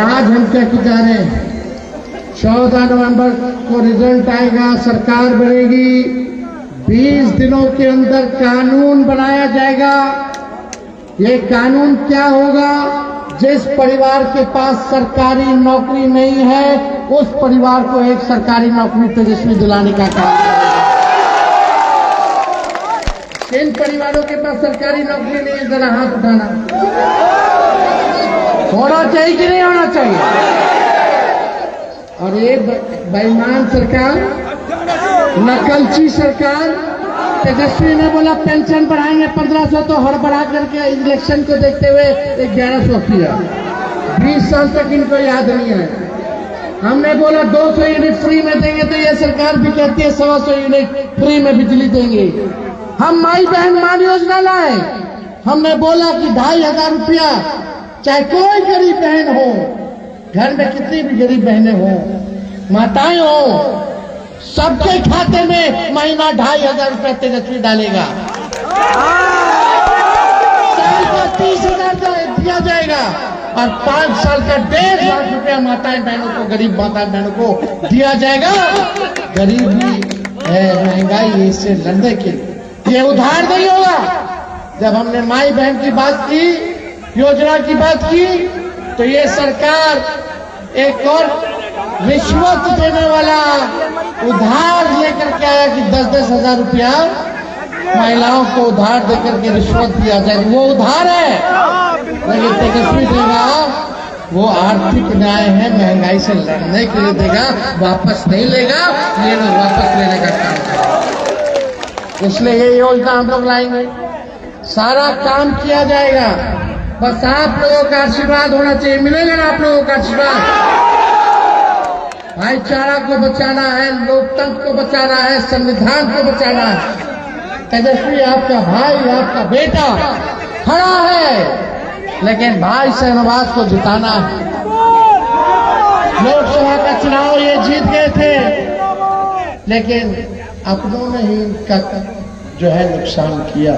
आज हम क्या जा रहे हैं, 14 नवंबर को रिजल्ट आएगा, सरकार बनेगी, 20 दिनों के अंदर कानून बनाया जाएगा। ये कानून क्या होगा? जिस परिवार के पास सरकारी नौकरी नहीं है उस परिवार को एक सरकारी नौकरी तेजस्वी दिलाने का काम करेगा। किन परिवारों के पास सरकारी नौकरी नहीं है, जरा हाथ उठाना। होना चाहिए कि नहीं होना चाहिए? और ये बेईमान सरकार, नकलची सरकार, तेजस्वी ने बोला पेंशन बढ़ाएंगे 1500, तो हड़बड़ा करके इलेक्शन को देखते हुए 1100 किया। 20 साल तक इनको याद नहीं है। हमने बोला 200 यूनिट फ्री में देंगे, तो ये सरकार भी कहती है 125 यूनिट फ्री में बिजली देंगे। हम माई बहन मान योजना लाए, हमने बोला कि 2500 रुपया, चाहे कोई गरीब बहन हो, घर में कितनी भी गरीब बहनें हो, माताएं हो, सबके खाते में महीना 2500 रुपया तेजस्वी डालेगा। साल का 30,000 दिया जाएगा और 5 साल का 1.5 लाख रुपया माताएं बहनों को, गरीब माताएं बहनों को दिया जाएगा। गरीबी है, महंगाई, इससे लड़ने के लिए ये उधार नहीं होगा। जब हमने माई बहन की बात की, योजना की बात की, तो ये सरकार एक और रिश्वत देने वाला उधार लेकर के आया कि 10-10 हजार रुपया महिलाओं को उधार देकर के रिश्वत दिया जाए। वो उधार है, लेकिन तेजस्वी देगा वो आर्थिक न्याय है, महंगाई से लड़ने के लिए देगा, वापस नहीं लेगा। ये लोग वापस लेने का काम करेगा, इसलिए ये योजना हम लोग लाएंगे। सारा काम किया जाएगा, बस आप लोगों का आशीर्वाद होना चाहिए। मिलेगा ना आप लोगों का आशीर्वाद? भाईचारा को बचाना है, लोकतंत्र को बचाना है, संविधान को बचाना है। तेजस्वी आपका भाई, आपका बेटा खड़ा है, लेकिन भाई शहनवाज को जिताना है। लोकसभा का चुनाव ये जीत गए थे, लेकिन अपनों ने ही इनका जो है नुकसान किया।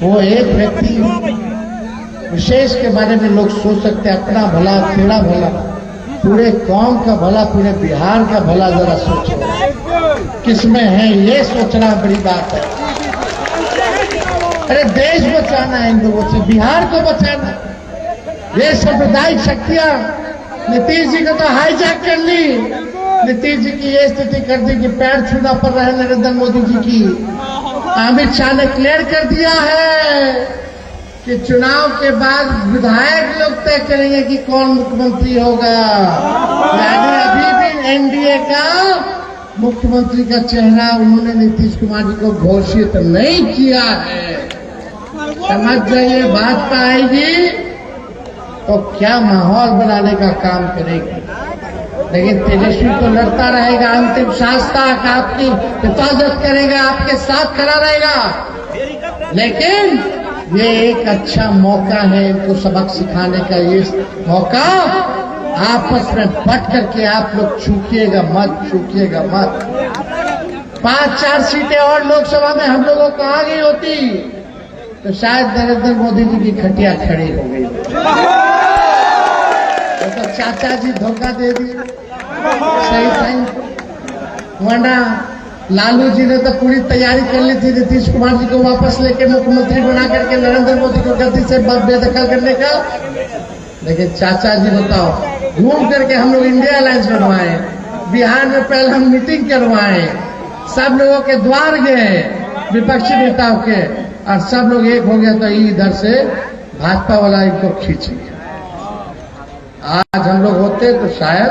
वो एक व्यक्ति विशेष के बारे में लोग सोच सकते हैं, अपना भला, तेरा भला, पूरे कौम का भला, पूरे बिहार का भला जरा सोचो किसमें है, ये सोचना बड़ी बात है। अरे देश बचाना है इन लोगों से, बिहार को बचाना। ये सांप्रदायिक शक्तियां नीतीश जी को तो हाईजैक कर ली। नीतीश जी की ये स्थिति कर दी कि पैर छूना पड़ रहा है नरेंद्र मोदी जी की। अमित शाह ने क्लियर कर दिया है कि चुनाव के बाद विधायक लोग तय करेंगे कि कौन मुख्यमंत्री होगा। यानी अभी भी एनडीए का मुख्यमंत्री का चेहरा उन्होंने नीतीश कुमार जी को घोषित नहीं किया है। समझ जाइए, भाजपा आएगी तो क्या माहौल बनाने का काम करेगी, लेकिन तेजस्वी तो लड़ता रहेगा अंतिम सांस तक, आपकी हिफाजत करेगा, आपके साथ खड़ा रहेगा। लेकिन ये एक अच्छा मौका है इनको सबक सिखाने का। ये मौका आपस में बट करके आप लोग चूकिएगा मत। 5-4 सीटें और लोकसभा में हम लोगों को आ गई होती तो शायद नरेंद्र मोदी जी की खटिया खड़ी हो गई। तो चाचा जी धोखा दे दिए सही टाइम, वरना लालू जी ने तो पूरी तैयारी कर ली थी नीतीश कुमार जी को वापस लेके मुख्यमंत्री बना करके नरेंद्र मोदी को गद्दी से बेदखल करने का। लेकिन चाचा जी बताओ, घूम करके हम लोग इंडिया अलायंस बनवाए, बिहार में पहले हम मीटिंग करवाए, सब लोगों के द्वार गए विपक्षी नेताओं के, और सब लोग एक हो गया तो इधर से भाजपा वाला इनको खींच लिया। आज हम लोग होते तो शायद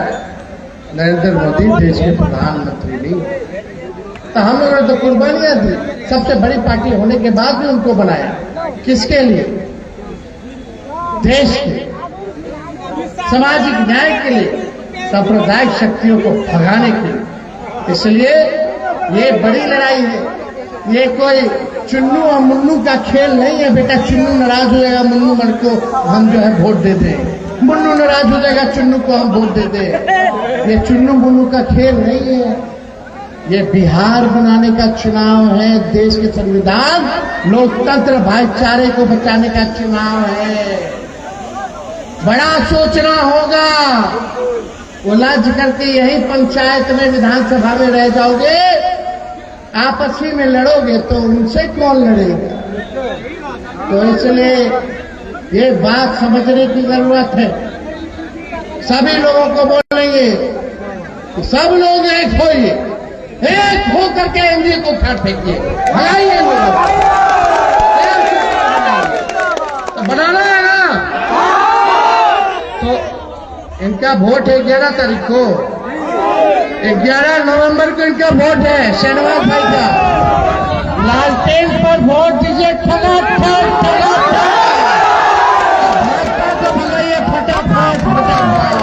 नरेंद्र मोदी देश के प्रधानमंत्री नहीं, तो हम लोगों ने तो कुर्बानियां दी। सबसे बड़ी पार्टी होने के बाद भी उनको बनाया, किसके लिए? देश के सामाजिक न्याय के लिए, सांप्रदायिक शक्तियों को भगाने के लिए। इसलिए ये बड़ी लड़ाई है, ये कोई चुन्नू और मुन्नू का खेल नहीं है। बेटा चुन्नू नाराज हो जाएगा, मुन्नू मन को हम जो है वोट दे दें, मुन्नू नाराज हो जाएगा, चुन्नू को हम वोट दे दें। ये चुन्नू मुन्नू का खेल नहीं है, ये बिहार बनाने का चुनाव है, देश के संविधान, लोकतंत्र, भाईचारे को बचाने का चुनाव है। बड़ा सोचना होगा। उलझ करके यही पंचायत में विधानसभा में रह जाओगे, आपस ही में लड़ोगे तो उनसे कौन लड़ेगा। तो इसलिए ये बात समझने की जरूरत है। सभी लोगों को बोलेंगे कि सब लोग एक होइए, एक हो करके एनडीए को उठा फेंकिए, भगाइए लोगों। तो बनाना है ना। तो इनका वोट है 11 तारीख को, 11 नवंबर को इनका वोट है शनिवार भाई का। लालटेन पर वोट दीजिए, ठगा भाजपा को भगाइए फटाफट फटाफट।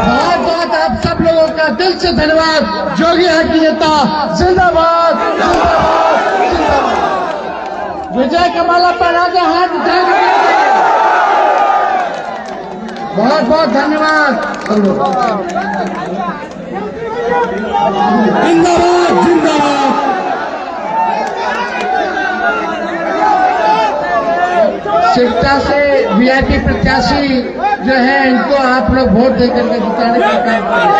बहुत बहुत आप सब लोगों का दिल से धन्यवाद। जोगी हकी नेता जिंदाबाद जिंदाबाद जिंदाबाद। विजय का माला पहना के हाथ उठा के बहुत बहुत धन्यवाद। जिंदाबाद जिंदाबाद। सिरसा से वीआईपी प्रत्याशी जो है इनको आप लोग वोट देकर के जिताने का काम करें।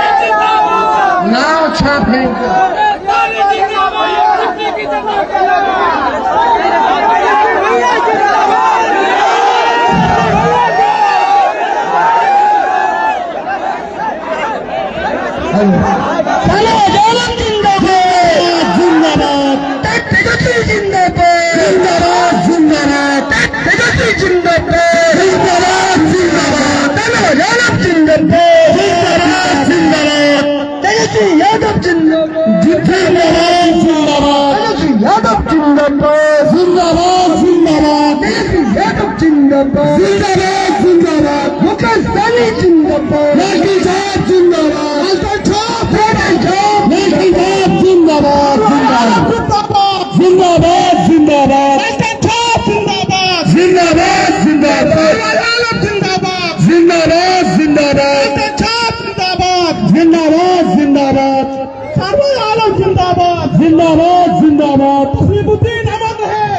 नाव छाप है इनका।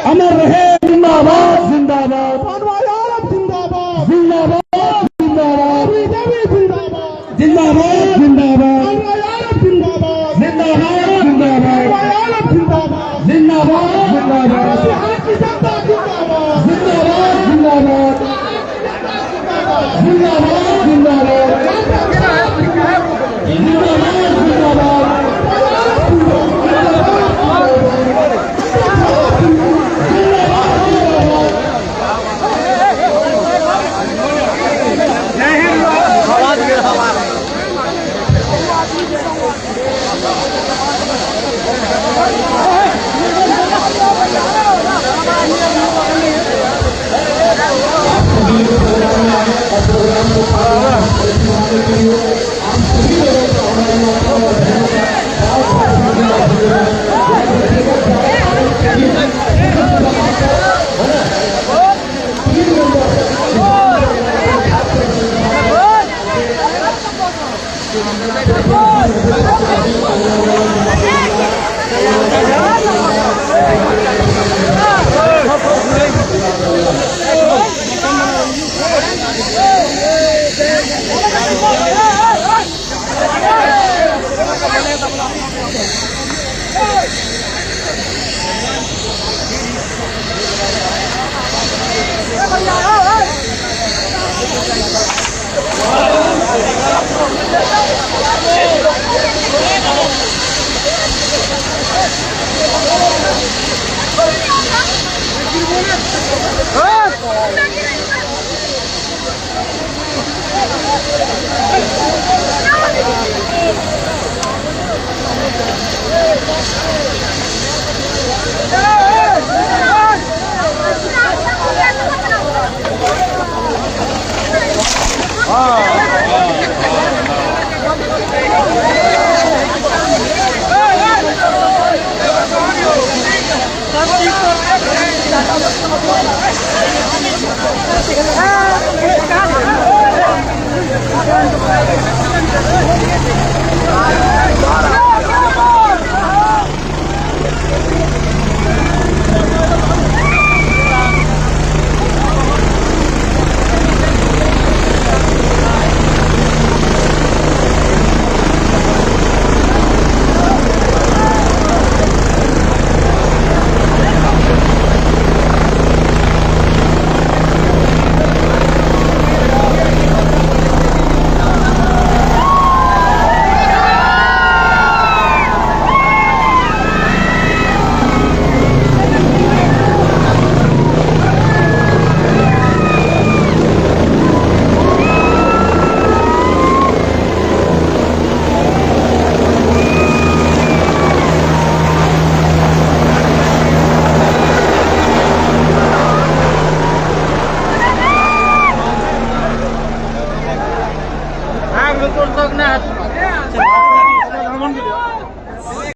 अमर रहे जिंदाबाद जिंदाबाद। जिंदाबाद जिंदाबाद जिंदाबाद जिंदाबाद जिंदाबाद जिंदाबाद जिंदाबाद जिंदाबाद Ah,